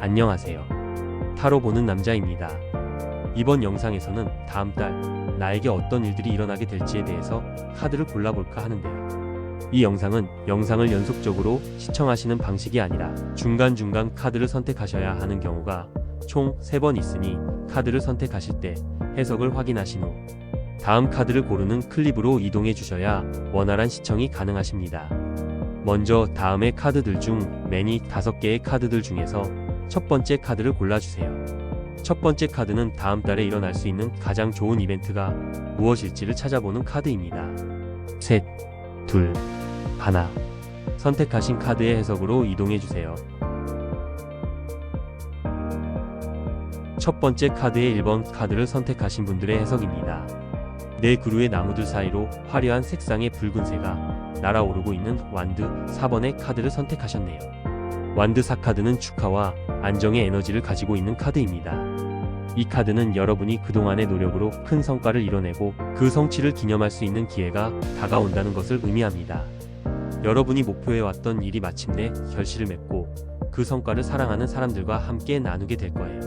안녕하세요. 타로 보는 남자입니다. 이번 영상에서는 다음 달 나에게 어떤 일들이 일어나게 될지에 대해서 카드를 골라볼까 하는데요. 이 영상은 영상을 연속적으로 시청하시는 방식이 아니라 중간중간 카드를 선택하셔야 하는 경우가 총 3번 있으니 카드를 선택하실 때 해석을 확인하신 후 다음 카드를 고르는 클립으로 이동해 주셔야 원활한 시청이 가능하십니다. 먼저 다음의 카드들 중 매니 5개의 카드들 중에서 첫 번째 카드를 골라주세요. 첫 번째 카드는 다음 달에 일어날 수 있는 가장 좋은 이벤트가 무엇일지를 찾아보는 카드입니다. 셋, 둘, 하나. 선택하신 카드의 해석으로 이동해주세요. 첫 번째 카드의 1번 카드를 선택하신 분들의 해석입니다. 네 그루의 나무들 사이로 화려한 색상의 붉은 새가 날아오르고 있는 완드 4번의 카드를 선택하셨네요. 완드 4카드는 축하와 안정의 에너지를 가지고 있는 카드입니다. 이 카드는 여러분이 그동안의 노력으로 큰 성과를 이뤄내고 그 성취를 기념할 수 있는 기회가 다가온다는 것을 의미합니다. 여러분이 목표해왔던 일이 마침내 결실을 맺고 그 성과를 사랑하는 사람들과 함께 나누게 될 거예요.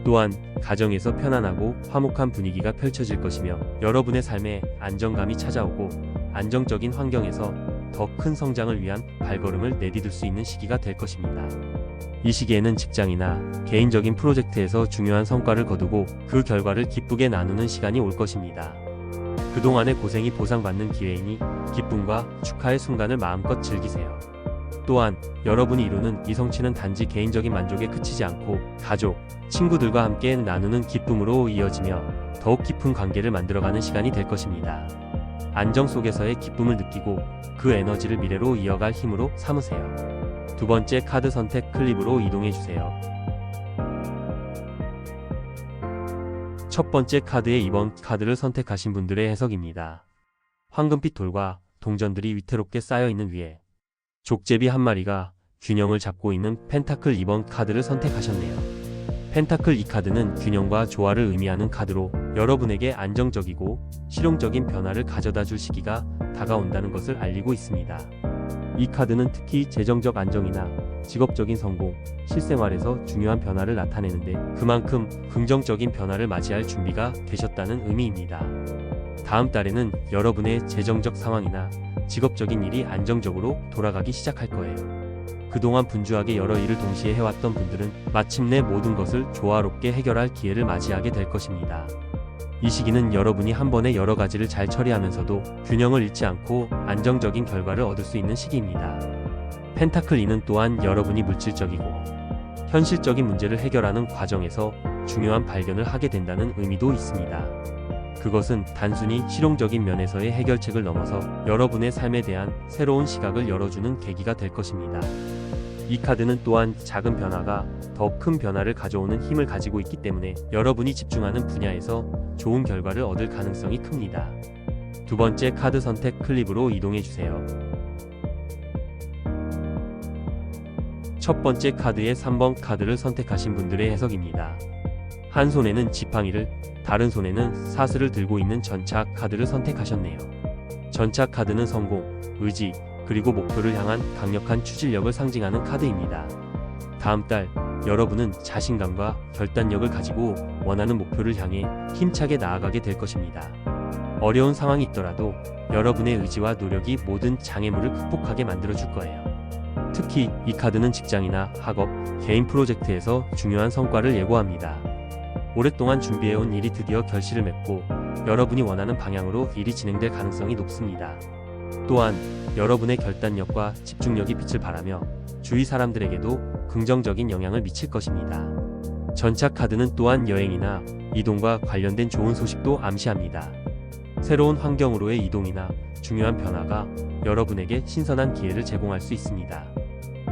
또한 가정에서 편안하고 화목한 분위기가 펼쳐질 것이며 여러분의 삶에 안정감이 찾아오고 안정적인 환경에서 더 큰 성장을 위한 발걸음을 내디딜 수 있는 시기가 될 것입니다. 이 시기에는 직장이나 개인적인 프로젝트에서 중요한 성과를 거두고 그 결과를 기쁘게 나누는 시간이 올 것입니다. 그동안의 고생이 보상받는 기회이니 기쁨과 축하의 순간을 마음껏 즐기세요. 또한 여러분이 이루는 이 성취는 단지 개인적인 만족에 그치지 않고 가족, 친구들과 함께 나누는 기쁨으로 이어지며 더욱 깊은 관계를 만들어가는 시간이 될 것입니다. 안정 속에서의 기쁨을 느끼고 그 에너지를 미래로 이어갈 힘으로 삼으세요. 두 번째 카드 선택 클립으로 이동해주세요. 첫 번째 카드의 2번 카드를 선택하신 분들의 해석입니다. 황금빛 돌과 동전들이 위태롭게 쌓여있는 위에 족제비 한 마리가 균형을 잡고 있는 펜타클 2번 카드를 선택하셨네요. 펜타클 이 카드는 균형과 조화를 의미하는 카드로 여러분에게 안정적이고 실용적인 변화를 가져다 줄 시기가 다가온다는 것을 알리고 있습니다. 이 카드는 특히 재정적 안정이나 직업적인 성공, 실생활에서 중요한 변화를 나타내는데 그만큼 긍정적인 변화를 맞이할 준비가 되셨다는 의미입니다. 다음 달에는 여러분의 재정적 상황이나 직업적인 일이 안정적으로 돌아가기 시작할 거예요. 그동안 분주하게 여러 일을 동시에 해왔던 분들은 마침내 모든 것을 조화롭게 해결할 기회를 맞이하게 될 것입니다. 이 시기는 여러분이 한 번에 여러 가지를 잘 처리하면서도 균형을 잃지 않고 안정적인 결과를 얻을 수 있는 시기입니다. 펜타클 2는 또한 여러분이 물질적이고 현실적인 문제를 해결하는 과정에서 중요한 발견을 하게 된다는 의미도 있습니다. 그것은 단순히 실용적인 면에서의 해결책을 넘어서 여러분의 삶에 대한 새로운 시각을 열어주는 계기가 될 것입니다. 이 카드는 또한 작은 변화가 더 큰 변화를 가져오는 힘을 가지고 있기 때문에 여러분이 집중하는 분야에서 좋은 결과를 얻을 가능성이 큽니다. 두 번째 카드 선택 클립으로 이동해주세요. 첫 번째 카드의 3번 카드를 선택하신 분들의 해석입니다. 한 손에는 지팡이를, 다른 손에는 사슬을 들고 있는 전차 카드를 선택하셨네요. 전차 카드는 성공, 의지, 그리고 목표를 향한 강력한 추진력을 상징하는 카드입니다. 다음 달 여러분은 자신감과 결단력을 가지고 원하는 목표를 향해 힘차게 나아가게 될 것입니다. 어려운 상황이 있더라도 여러분의 의지와 노력이 모든 장애물을 극복하게 만들어줄 거예요. 특히 이 카드는 직장이나 학업, 개인 프로젝트에서 중요한 성과를 예고합니다. 오랫동안 준비해온 일이 드디어 결실을 맺고 여러분이 원하는 방향으로 일이 진행될 가능성이 높습니다. 또한 여러분의 결단력과 집중력이 빛을 발하며 주위 사람들에게도 긍정적인 영향을 미칠 것입니다. 전차 카드는 또한 여행이나 이동과 관련된 좋은 소식도 암시합니다. 새로운 환경으로의 이동이나 중요한 변화가 여러분에게 신선한 기회를 제공할 수 있습니다.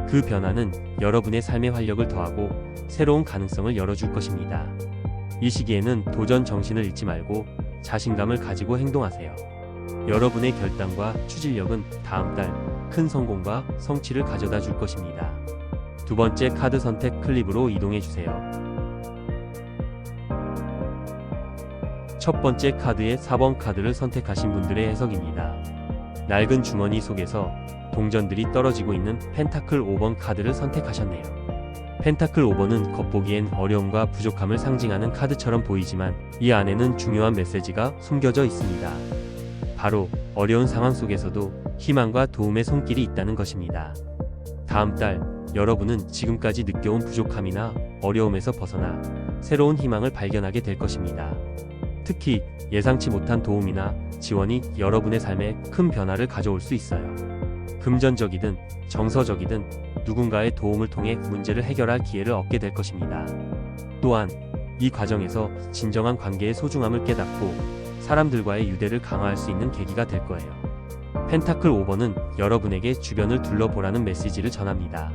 그 변화는 여러분의 삶의 활력을 더하고 새로운 가능성을 열어줄 것입니다. 이 시기에는 도전 정신을 잃지 말고 자신감을 가지고 행동하세요. 여러분의 결단과 추진력은 다음 달 큰 성공과 성취를 가져다 줄 것입니다. 두 번째 카드 선택 클립으로 이동해주세요. 첫 번째 카드의 4번 카드를 선택하신 분들의 해석입니다. 낡은 주머니 속에서 동전들이 떨어지고 있는 펜타클 5번 카드를 선택하셨네요. 펜타클 5번은 겉보기엔 어려움과 부족함을 상징하는 카드처럼 보이지만 이 안에는 중요한 메시지가 숨겨져 있습니다. 바로 어려운 상황 속에서도 희망과 도움의 손길이 있다는 것입니다. 다음 달 여러분은 지금까지 느껴온 부족함이나 어려움에서 벗어나 새로운 희망을 발견하게 될 것입니다. 특히 예상치 못한 도움이나 지원이 여러분의 삶에 큰 변화를 가져올 수 있어요. 금전적이든 정서적이든 누군가의 도움을 통해 문제를 해결할 기회를 얻게 될 것입니다. 또한 이 과정에서 진정한 관계의 소중함을 깨닫고 사람들과의 유대를 강화할 수 있는 계기가 될 거예요. 펜타클 5번은 여러분에게 주변을 둘러보라는 메시지를 전합니다.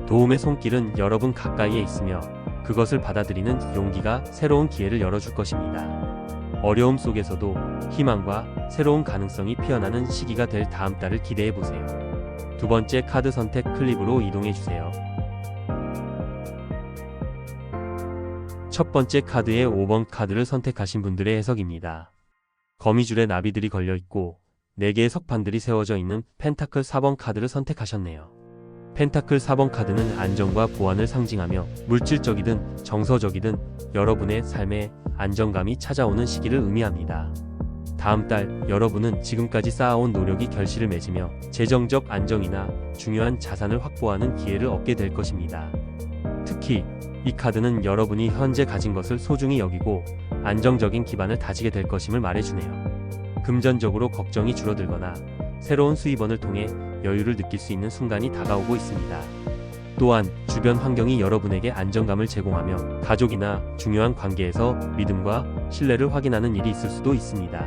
도움의 손길은 여러분 가까이에 있으며 그것을 받아들이는 용기가 새로운 기회를 열어줄 것입니다. 어려움 속에서도 희망과 새로운 가능성이 피어나는 시기가 될 다음 달을 기대해 보세요. 두 번째 카드 선택 클립으로 이동해 주세요. 첫 번째 카드의 5번 카드를 선택하신 분들의 해석입니다. 거미줄에 나비들이 걸려 있고 4개의 석판들이 세워져 있는 펜타클 4번 카드를 선택하셨네요. 펜타클 4번 카드는 안정과 보안을 상징하며 물질적이든 정서적이든 여러분의 삶에 안정감이 찾아오는 시기를 의미합니다. 다음 달 여러분은 지금까지 쌓아온 노력이 결실을 맺으며 재정적 안정이나 중요한 자산을 확보하는 기회를 얻게 될 것입니다. 특히 이 카드는 여러분이 현재 가진 것을 소중히 여기고 안정적인 기반을 다지게 될 것임을 말해주네요. 금전적으로 걱정이 줄어들거나 새로운 수입원을 통해 여유를 느낄 수 있는 순간이 다가오고 있습니다. 또한 주변 환경이 여러분에게 안정감을 제공하며 가족이나 중요한 관계에서 믿음과 신뢰를 확인하는 일이 있을 수도 있습니다.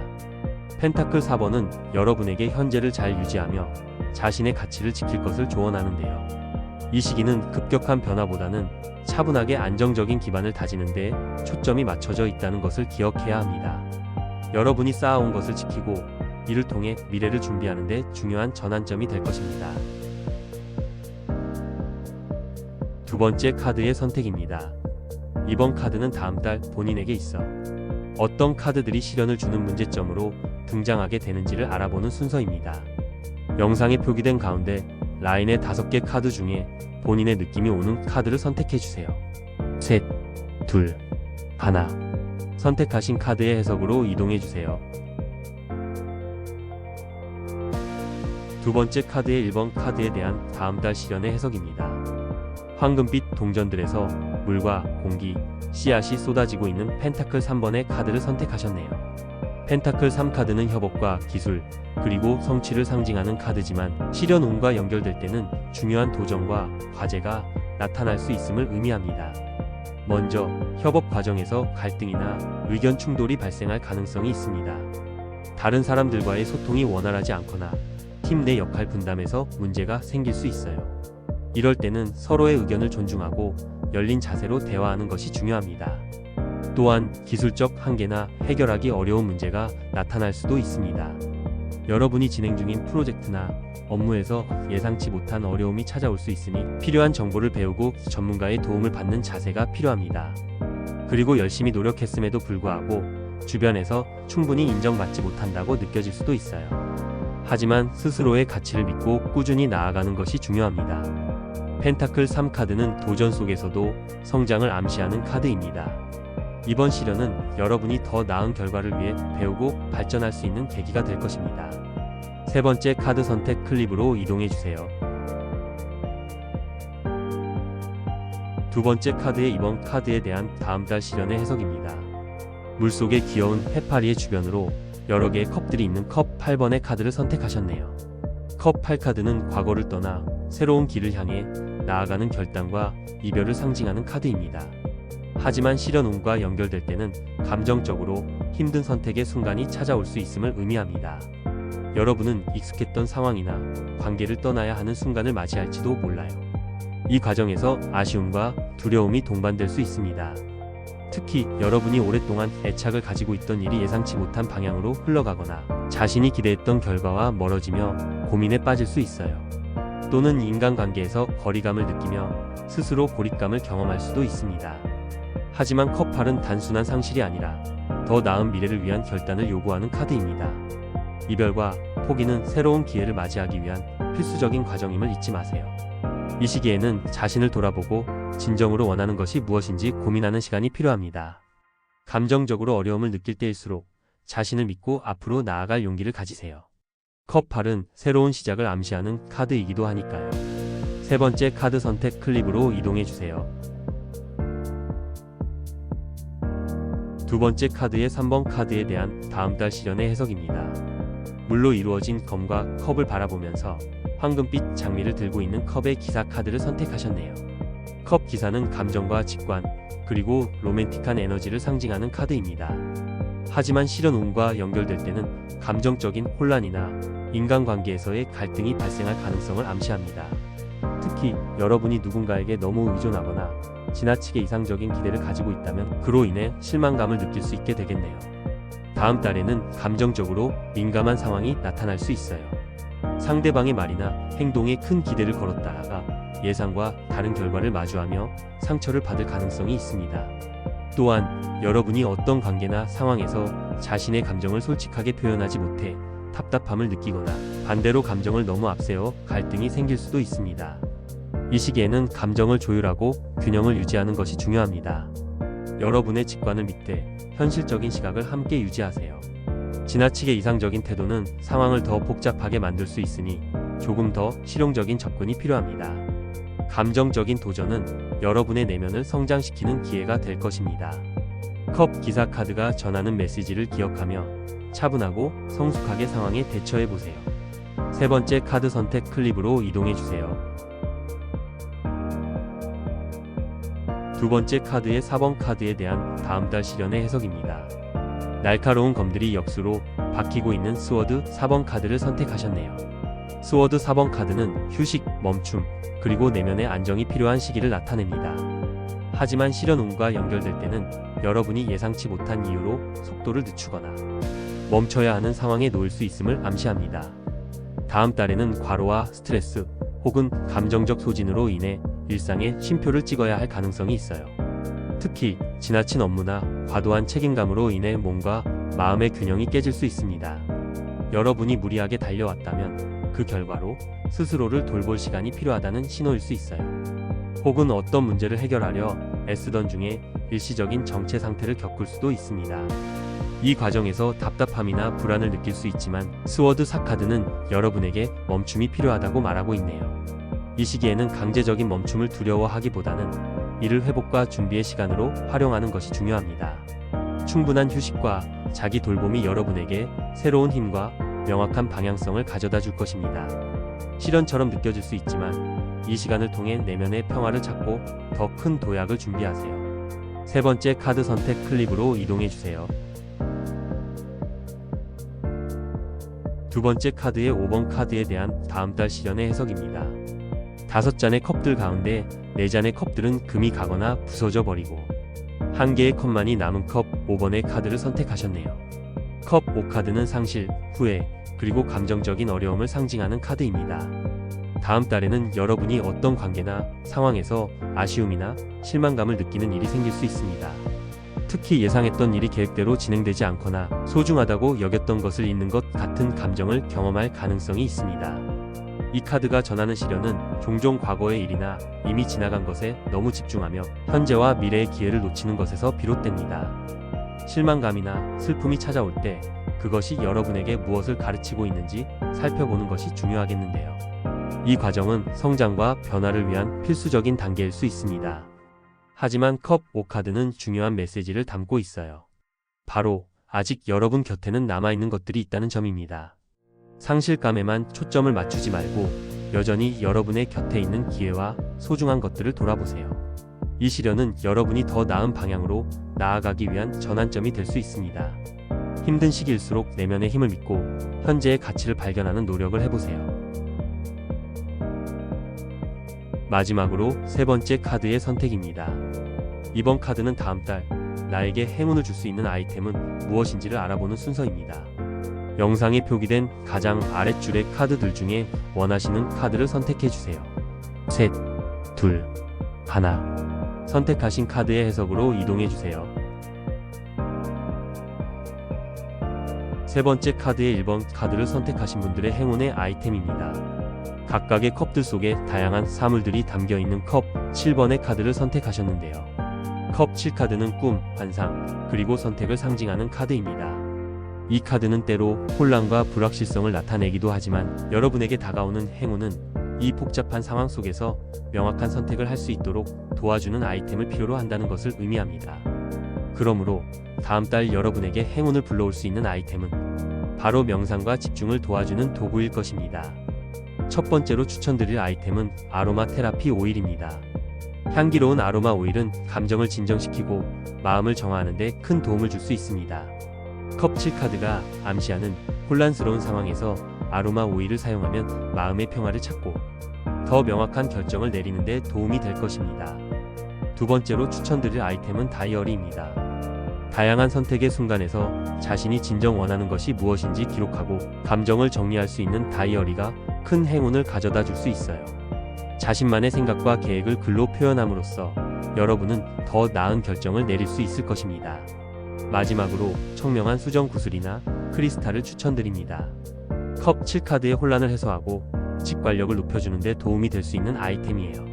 펜타클 4번은 여러분에게 현재를 잘 유지하며 자신의 가치를 지킬 것을 조언하는데요. 이 시기는 급격한 변화보다는 차분하게 안정적인 기반을 다지는 데 초점이 맞춰져 있다는 것을 기억해야 합니다. 여러분이 쌓아온 것을 지키고 이를 통해 미래를 준비하는 데 중요한 전환점이 될 것입니다. 두 번째 카드의 선택입니다. 이번 카드는 다음 달 본인에게 있어 어떤 카드들이 시련을 주는 문제점으로 등장하게 되는지를 알아보는 순서입니다. 영상에 표기된 가운데 라인의 5개 카드 중에 본인의 느낌이 오는 카드를 선택해주세요. 셋, 둘, 하나. 선택하신 카드의 해석으로 이동해주세요. 두 번째 카드의 1번 카드에 대한 다음 달 시련의 해석입니다. 황금빛 동전들에서 물과 공기, 씨앗이 쏟아지고 있는 펜타클 3번의 카드를 선택하셨네요. 펜타클 3카드는 협업과 기술, 그리고 성취를 상징하는 카드지만 시련운과 연결될 때는 중요한 도전과 과제가 나타날 수 있음을 의미합니다. 먼저 협업 과정에서 갈등이나 의견 충돌이 발생할 가능성이 있습니다. 다른 사람들과의 소통이 원활하지 않거나 팀 내 역할 분담에서 문제가 생길 수 있어요. 이럴 때는 서로의 의견을 존중하고 열린 자세로 대화하는 것이 중요합니다. 또한 기술적 한계나 해결하기 어려운 문제가 나타날 수도 있습니다. 여러분이 진행 중인 프로젝트나 업무에서 예상치 못한 어려움이 찾아올 수 있으니 필요한 정보를 배우고 전문가의 도움을 받는 자세가 필요합니다. 그리고 열심히 노력했음에도 불구하고 주변에서 충분히 인정받지 못한다고 느껴질 수도 있어요. 하지만 스스로의 가치를 믿고 꾸준히 나아가는 것이 중요합니다. 펜타클 3카드는 도전 속에서도 성장을 암시하는 카드입니다. 이번 시련은 여러분이 더 나은 결과를 위해 배우고 발전할 수 있는 계기가 될 것입니다. 세 번째 카드 선택 클립으로 이동해주세요. 두 번째 카드의 이번 카드에 대한 다음 달 시련의 해석입니다. 물속의 귀여운 해파리의 주변으로 여러 개의 컵들이 있는 컵 8번의 카드를 선택하셨네요. 컵 8카드는 과거를 떠나 새로운 길을 향해 나아가는 결단과 이별을 상징하는 카드입니다. 하지만 시련운과 연결될 때는 감정적으로 힘든 선택의 순간이 찾아올 수 있음을 의미합니다. 여러분은 익숙했던 상황이나 관계를 떠나야 하는 순간을 맞이할지도 몰라요. 이 과정에서 아쉬움과 두려움이 동반될 수 있습니다. 특히 여러분이 오랫동안 애착을 가지고 있던 일이 예상치 못한 방향으로 흘러가거나 자신이 기대했던 결과와 멀어지며 고민에 빠질 수 있어요. 또는 인간관계에서 거리감을 느끼며 스스로 고립감을 경험할 수도 있습니다. 하지만 컵 8은 단순한 상실이 아니라 더 나은 미래를 위한 결단을 요구하는 카드입니다. 이별과 포기는 새로운 기회를 맞이하기 위한 필수적인 과정임을 잊지 마세요. 이 시기에는 자신을 돌아보고 진정으로 원하는 것이 무엇인지 고민하는 시간이 필요합니다. 감정적으로 어려움을 느낄 때일수록 자신을 믿고 앞으로 나아갈 용기를 가지세요. 컵 8은 새로운 시작을 암시하는 카드이기도 하니까요. 세 번째 카드 선택 클립으로 이동해 주세요. 두 번째 카드의 3번 카드에 대한 다음 달 시련의 해석입니다. 물로 이루어진 검과 컵을 바라보면서 황금빛 장미를 들고 있는 컵의 기사 카드를 선택하셨네요. 컵 기사는 감정과 직관, 그리고 로맨틱한 에너지를 상징하는 카드입니다. 하지만 실현운과 연결될 때는 감정적인 혼란이나 인간관계에서의 갈등이 발생할 가능성을 암시합니다. 특히 여러분이 누군가에게 너무 의존하거나 지나치게 이상적인 기대를 가지고 있다면 그로 인해 실망감을 느낄 수 있게 되겠네요. 다음 달에는 감정적으로 민감한 상황이 나타날 수 있어요. 상대방의 말이나 행동에 큰 기대를 걸었다가 예상과 다른 결과를 마주하며 상처를 받을 가능성이 있습니다. 또한 여러분이 어떤 관계나 상황에서 자신의 감정을 솔직하게 표현하지 못해 답답함을 느끼거나 반대로 감정을 너무 앞세워 갈등이 생길 수도 있습니다. 이 시기에는 감정을 조율하고 균형을 유지하는 것이 중요합니다. 여러분의 직관을 믿되 현실적인 시각을 함께 유지하세요. 지나치게 이상적인 태도는 상황을 더 복잡하게 만들 수 있으니 조금 더 실용적인 접근이 필요합니다. 감정적인 도전은 여러분의 내면을 성장시키는 기회가 될 것입니다. 컵 기사 카드가 전하는 메시지를 기억하며 차분하고 성숙하게 상황에 대처해 보세요. 세 번째 카드 선택 클립으로 이동해 주세요. 두 번째 카드의 4번 카드에 대한 다음 달 시련의 해석입니다. 날카로운 검들이 역수로 박히고 있는 스워드 4번 카드를 선택하셨네요. 스워드 4번 카드는 휴식, 멈춤, 그리고 내면의 안정이 필요한 시기를 나타냅니다. 하지만 실현운과 연결될 때는 여러분이 예상치 못한 이유로 속도를 늦추거나 멈춰야 하는 상황에 놓일 수 있음을 암시합니다. 다음 달에는 과로와 스트레스 혹은 감정적 소진으로 인해 일상에 쉼표를 찍어야 할 가능성이 있어요. 특히 지나친 업무나 과도한 책임감으로 인해 몸과 마음의 균형이 깨질 수 있습니다. 여러분이 무리하게 달려왔다면 그 결과로 스스로를 돌볼 시간이 필요하다는 신호일 수 있어요. 혹은 어떤 문제를 해결하려 애쓰던 중에 일시적인 정체 상태를 겪을 수도 있습니다. 이 과정에서 답답함이나 불안을 느낄 수 있지만 스워드 4카드는 여러분에게 멈춤이 필요하다고 말하고 있네요. 이 시기에는 강제적인 멈춤을 두려워하기보다는 이를 회복과 준비의 시간으로 활용하는 것이 중요합니다. 충분한 휴식과 자기 돌봄이 여러분에게 새로운 힘과 명확한 방향성을 가져다 줄 것입니다. 시련처럼 느껴질 수 있지만 이 시간을 통해 내면의 평화를 찾고 더 큰 도약을 준비하세요. 세 번째 카드 선택 클립으로 이동해 주세요. 두 번째 카드의 5번 카드에 대한 다음 달 시련의 해석입니다. 5잔의 컵들 가운데 4잔의 컵들은 금이 가거나 부서져 버리고 한 개의 컵만이 남은 컵 5번의 카드를 선택하셨네요. 컵 5카드는 상실, 후회, 그리고 감정적인 어려움을 상징하는 카드입니다. 다음 달에는 여러분이 어떤 관계나 상황에서 아쉬움이나 실망감을 느끼는 일이 생길 수 있습니다. 특히 예상했던 일이 계획대로 진행되지 않거나 소중하다고 여겼던 것을 잃는 것 같은 감정을 경험할 가능성이 있습니다. 이 카드가 전하는 시련은 종종 과거의 일이나 이미 지나간 것에 너무 집중하며 현재와 미래의 기회를 놓치는 것에서 비롯됩니다. 실망감이나 슬픔이 찾아올 때 그것이 여러분에게 무엇을 가르치고 있는지 살펴보는 것이 중요하겠는데요. 이 과정은 성장과 변화를 위한 필수적인 단계일 수 있습니다. 하지만 컵 5카드는 중요한 메시지를 담고 있어요. 바로 아직 여러분 곁에는 남아있는 것들이 있다는 점입니다. 상실감에만 초점을 맞추지 말고 여전히 여러분의 곁에 있는 기회와 소중한 것들을 돌아보세요. 이 시련은 여러분이 더 나은 방향으로 나아가기 위한 전환점이 될 수 있습니다. 힘든 시기일수록 내면의 힘을 믿고 현재의 가치를 발견하는 노력을 해보세요. 마지막으로 세 번째 카드의 선택입니다. 이번 카드는 다음 달 나에게 행운을 줄 수 있는 아이템은 무엇인지를 알아보는 순서입니다. 영상에 표기된 가장 아랫줄의 카드들 중에 원하시는 카드를 선택해주세요. 셋, 둘, 하나. 선택하신 카드의 해석으로 이동해주세요. 세 번째 카드의 1번 카드를 선택하신 분들의 행운의 아이템입니다. 각각의 컵들 속에 다양한 사물들이 담겨있는 컵 7번의 카드를 선택하셨는데요. 컵 7카드는 꿈, 환상, 그리고 선택을 상징하는 카드입니다. 이 카드는 때로 혼란과 불확실성을 나타내기도 하지만 여러분에게 다가오는 행운은 이 복잡한 상황 속에서 명확한 선택을 할 수 있도록 도와주는 아이템을 필요로 한다는 것을 의미합니다. 그러므로 다음 달 여러분에게 행운을 불러올 수 있는 아이템은 바로 명상과 집중을 도와주는 도구일 것입니다. 첫 번째로 추천드릴 아이템은 아로마 테라피 오일입니다. 향기로운 아로마 오일은 감정을 진정시키고 마음을 정화하는 데 큰 도움을 줄 수 있습니다. 컵 7카드가 암시하는 혼란스러운 상황에서 아로마 오일을 사용하면 마음의 평화를 찾고 더 명확한 결정을 내리는 데 도움이 될 것입니다. 두 번째로 추천드릴 아이템은 다이어리입니다. 다양한 선택의 순간에서 자신이 진정 원하는 것이 무엇인지 기록하고 감정을 정리할 수 있는 다이어리가 큰 행운을 가져다 줄 수 있어요. 자신만의 생각과 계획을 글로 표현함으로써 여러분은 더 나은 결정을 내릴 수 있을 것입니다. 마지막으로 청명한 수정 구슬이나 크리스탈을 추천드립니다. 컵 7카드의 혼란을 해소하고 직관력을 높여주는 데 도움이 될 수 있는 아이템이에요.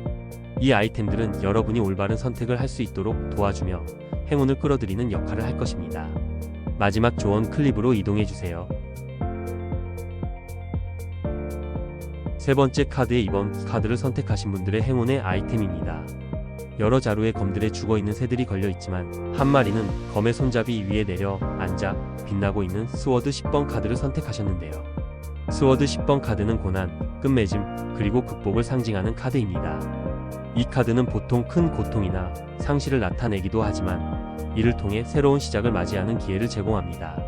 이 아이템들은 여러분이 올바른 선택을 할 수 있도록 도와주며 행운을 끌어들이는 역할을 할 것입니다. 마지막 조언 클립으로 이동해주세요. 세 번째 카드의 2번 카드를 선택하신 분들의 행운의 아이템입니다. 여러 자루의 검들에 죽어있는 새들이 걸려있지만 한 마리는 검의 손잡이 위에 내려 앉아 빛나고 있는 스워드 10번 카드를 선택하셨는데요. 스워드 10번 카드는 고난, 끝맺음, 그리고 극복을 상징하는 카드입니다. 이 카드는 보통 큰 고통이나 상실을 나타내기도 하지만 이를 통해 새로운 시작을 맞이하는 기회를 제공합니다.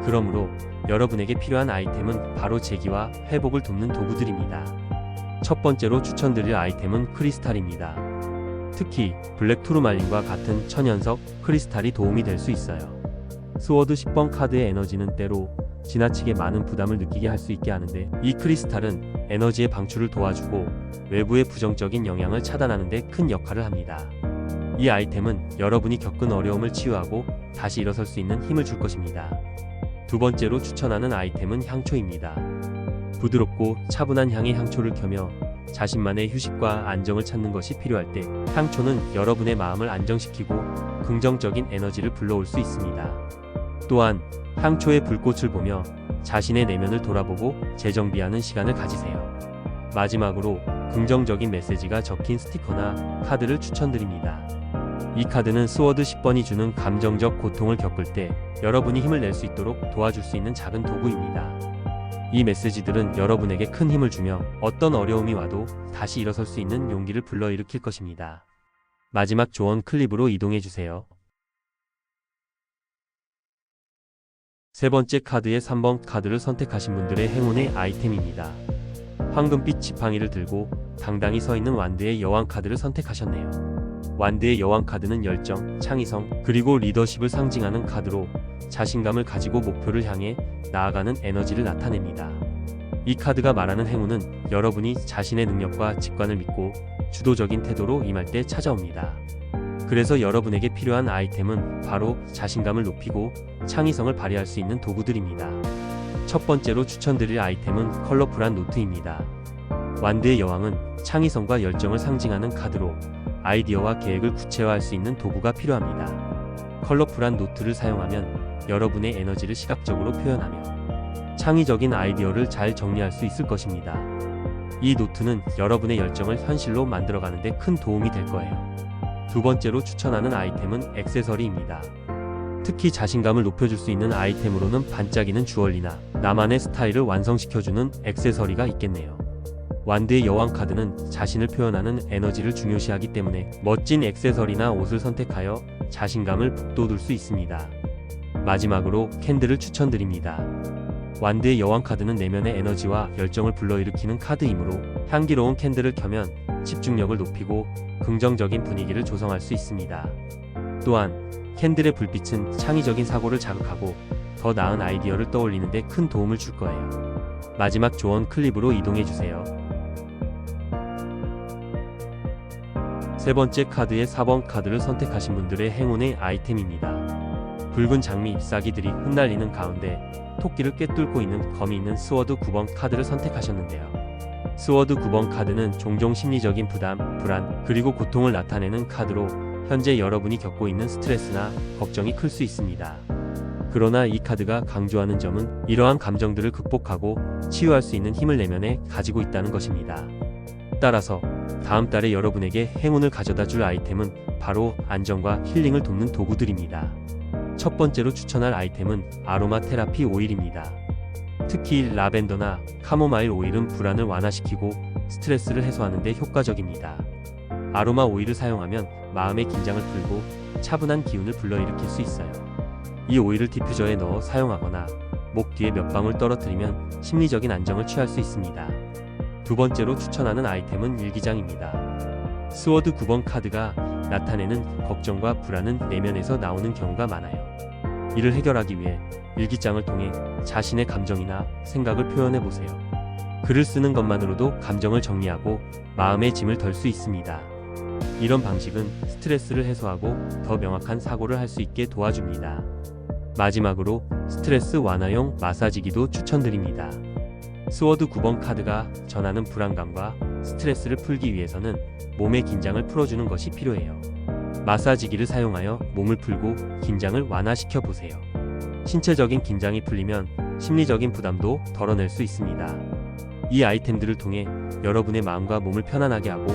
그러므로 여러분에게 필요한 아이템은 바로 재기와 회복을 돕는 도구들입니다. 첫 번째로 추천드릴 아이템은 크리스탈입니다. 특히 블랙 투르말린과 같은 천연석 크리스탈이 도움이 될 수 있어요. 스워드 10번 카드의 에너지는 때로 지나치게 많은 부담을 느끼게 할 수 있게 하는데 이 크리스탈은 에너지의 방출을 도와주고 외부의 부정적인 영향을 차단하는 데 큰 역할을 합니다. 이 아이템은 여러분이 겪은 어려움을 치유하고 다시 일어설 수 있는 힘을 줄 것입니다. 두 번째로 추천하는 아이템은 향초입니다. 부드럽고 차분한 향의 향초를 켜며 자신만의 휴식과 안정을 찾는 것이 필요할 때 향초는 여러분의 마음을 안정시키고 긍정적인 에너지를 불러올 수 있습니다. 또한 향초의 불꽃을 보며 자신의 내면을 돌아보고 재정비하는 시간을 가지세요. 마지막으로 긍정적인 메시지가 적힌 스티커나 카드를 추천드립니다. 이 카드는 스워드 10번이 주는 감정적 고통을 겪을 때 여러분이 힘을 낼 수 있도록 도와줄 수 있는 작은 도구입니다. 이 메시지들은 여러분에게 큰 힘을 주며 어떤 어려움이 와도 다시 일어설 수 있는 용기를 불러일으킬 것입니다. 마지막 조언 클립으로 이동해주세요. 세 번째 카드의 3번 카드를 선택하신 분들의 행운의 아이템입니다. 황금빛 지팡이를 들고 당당히 서 있는 완드의 여왕 카드를 선택하셨네요. 완드의 여왕 카드는 열정, 창의성, 그리고 리더십을 상징하는 카드로 자신감을 가지고 목표를 향해 나아가는 에너지를 나타냅니다. 이 카드가 말하는 행운은 여러분이 자신의 능력과 직관을 믿고 주도적인 태도로 임할 때 찾아옵니다. 그래서 여러분에게 필요한 아이템은 바로 자신감을 높이고 창의성을 발휘할 수 있는 도구들입니다. 첫 번째로 추천드릴 아이템은 컬러풀한 노트입니다. 완드의 여왕은 창의성과 열정을 상징하는 카드로 아이디어와 계획을 구체화할 수 있는 도구가 필요합니다. 컬러풀한 노트를 사용하면 여러분의 에너지를 시각적으로 표현하며 창의적인 아이디어를 잘 정리할 수 있을 것입니다. 이 노트는 여러분의 열정을 현실로 만들어가는 데 큰 도움이 될 거예요. 두 번째로 추천하는 아이템은 액세서리입니다. 특히 자신감을 높여줄 수 있는 아이템으로는 반짝이는 주얼리나 나만의 스타일을 완성시켜주는 액세서리가 있겠네요. 완드의 여왕 카드는 자신을 표현하는 에너지를 중요시하기 때문에 멋진 액세서리나 옷을 선택하여 자신감을 북돋울 수 있습니다. 마지막으로 캔들을 추천드립니다. 완드의 여왕 카드는 내면의 에너지와 열정을 불러일으키는 카드이므로 향기로운 캔들을 켜면 집중력을 높이고 긍정적인 분위기를 조성할 수 있습니다. 또한 캔들의 불빛은 창의적인 사고를 자극하고 더 나은 아이디어를 떠올리는 데 큰 도움을 줄 거예요. 마지막 조언 클립으로 이동해주세요. 세 번째 카드의 4번 카드를 선택하신 분들의 행운의 아이템입니다. 붉은 장미 잎사귀들이 흩날리는 가운데 토끼를 꿰뚫고 있는 검이 있는 스워드 9번 카드를 선택하셨는데요. 스워드 9번 카드는 종종 심리적인 부담, 불안, 그리고 고통을 나타내는 카드로 현재 여러분이 겪고 있는 스트레스나 걱정이 클 수 있습니다. 그러나 이 카드가 강조하는 점은 이러한 감정들을 극복하고 치유할 수 있는 힘을 내면에 가지고 있다는 것입니다. 따라서 다음 달에 여러분에게 행운을 가져다 줄 아이템은 바로 안정과 힐링을 돕는 도구들입니다. 첫 번째로 추천할 아이템은 아로마 테라피 오일입니다. 특히 라벤더나 카모마일 오일은 불안을 완화시키고 스트레스를 해소하는 데 효과적입니다. 아로마 오일을 사용하면 마음의 긴장을 풀고 차분한 기운을 불러일으킬 수 있어요. 이 오일을 디퓨저에 넣어 사용하거나 목 뒤에 몇 방울 떨어뜨리면 심리적인 안정을 취할 수 있습니다. 두 번째로 추천하는 아이템은 일기장입니다. 스워드 9번 카드가 나타내는 걱정과 불안은 내면에서 나오는 경우가 많아요. 이를 해결하기 위해 일기장을 통해 자신의 감정이나 생각을 표현해 보세요. 글을 쓰는 것만으로도 감정을 정리하고 마음의 짐을 덜 수 있습니다. 이런 방식은 스트레스를 해소하고 더 명확한 사고를 할 수 있게 도와줍니다. 마지막으로 스트레스 완화용 마사지기도 추천드립니다. 스워드 9번 카드가 전하는 불안감과 스트레스를 풀기 위해서는 몸의 긴장을 풀어주는 것이 필요해요. 마사지기를 사용하여 몸을 풀고 긴장을 완화시켜 보세요. 신체적인 긴장이 풀리면 심리적인 부담도 덜어낼 수 있습니다. 이 아이템들을 통해 여러분의 마음과 몸을 편안하게 하고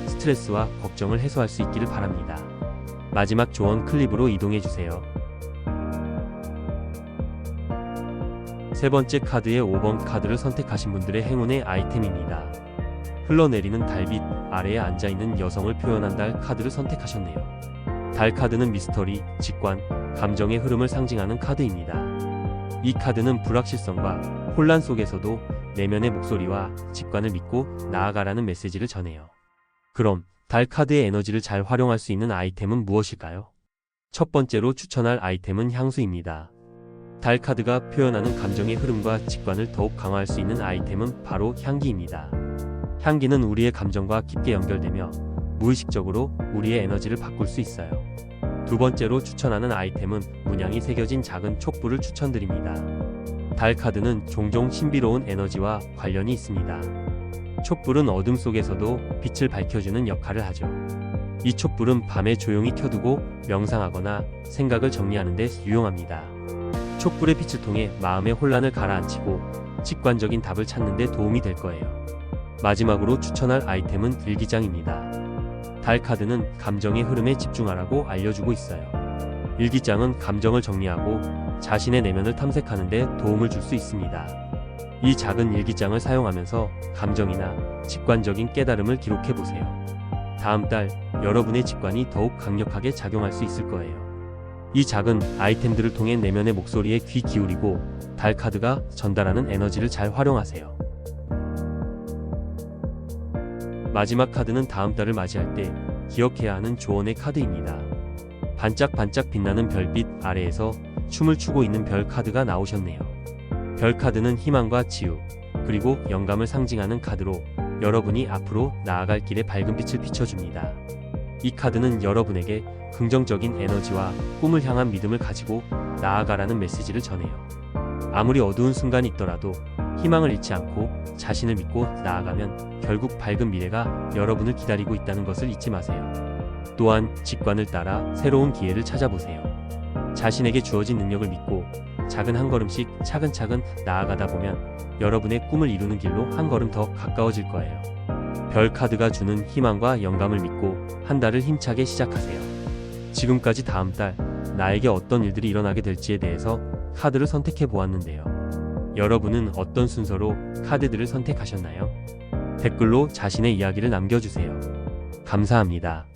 스트레스와 걱정을 해소할 수 있기를 바랍니다. 마지막 조언 클립으로 이동해 주세요. 세 번째 카드의 5번 카드를 선택하신 분들의 행운의 아이템입니다. 흘러내리는 달빛 아래에 앉아있는 여성을 표현한 달 카드를 선택하셨네요. 달 카드는 미스터리, 직관, 감정의 흐름을 상징하는 카드입니다. 이 카드는 불확실성과 혼란 속에서도 내면의 목소리와 직관을 믿고 나아가라는 메시지를 전해요. 그럼 달 카드의 에너지를 잘 활용할 수 있는 아이템은 무엇일까요? 첫 번째로 추천할 아이템은 향수입니다. 달 카드가 표현하는 감정의 흐름과 직관을 더욱 강화할 수 있는 아이템은 바로 향기입니다. 향기는 우리의 감정과 깊게 연결되며 무의식적으로 우리의 에너지를 바꿀 수 있어요. 두 번째로 추천하는 아이템은 문양이 새겨진 작은 촛불을 추천드립니다. 달 카드는 종종 신비로운 에너지와 관련이 있습니다. 촛불은 어둠 속에서도 빛을 밝혀주는 역할을 하죠. 이 촛불은 밤에 조용히 켜두고 명상하거나 생각을 정리하는 데 유용합니다. 촛불의 빛을 통해 마음의 혼란을 가라앉히고 직관적인 답을 찾는 데 도움이 될 거예요. 마지막으로 추천할 아이템은 일기장입니다. 달 카드는 감정의 흐름에 집중하라고 알려주고 있어요. 일기장은 감정을 정리하고 자신의 내면을 탐색하는 데 도움을 줄 수 있습니다. 이 작은 일기장을 사용하면서 감정이나 직관적인 깨달음을 기록해 보세요. 다음 달 여러분의 직관이 더욱 강력하게 작용할 수 있을 거예요. 이 작은 아이템들을 통해 내면의 목소리에 귀 기울이고 달 카드가 전달하는 에너지를 잘 활용하세요. 마지막 카드는 다음 달을 맞이할 때 기억해야 하는 조언의 카드입니다. 반짝반짝 빛나는 별빛 아래에서 춤을 추고 있는 별 카드가 나오셨네요. 별 카드는 희망과 치유, 그리고 영감을 상징하는 카드로 여러분이 앞으로 나아갈 길에 밝은 빛을 비춰줍니다. 이 카드는 여러분에게 긍정적인 에너지와 꿈을 향한 믿음을 가지고 나아가라는 메시지를 전해요. 아무리 어두운 순간이 있더라도 희망을 잃지 않고 자신을 믿고 나아가면 결국 밝은 미래가 여러분을 기다리고 있다는 것을 잊지 마세요. 또한 직관을 따라 새로운 기회를 찾아보세요. 자신에게 주어진 능력을 믿고 작은 한 걸음씩 차근차근 나아가다 보면 여러분의 꿈을 이루는 길로 한 걸음 더 가까워질 거예요. 별 카드가 주는 희망과 영감을 믿고 한 달을 힘차게 시작하세요. 지금까지 다음 달 나에게 어떤 일들이 일어나게 될지에 대해서 카드를 선택해 보았는데요. 여러분은 어떤 순서로 카드들을 선택하셨나요? 댓글로 자신의 이야기를 남겨주세요. 감사합니다.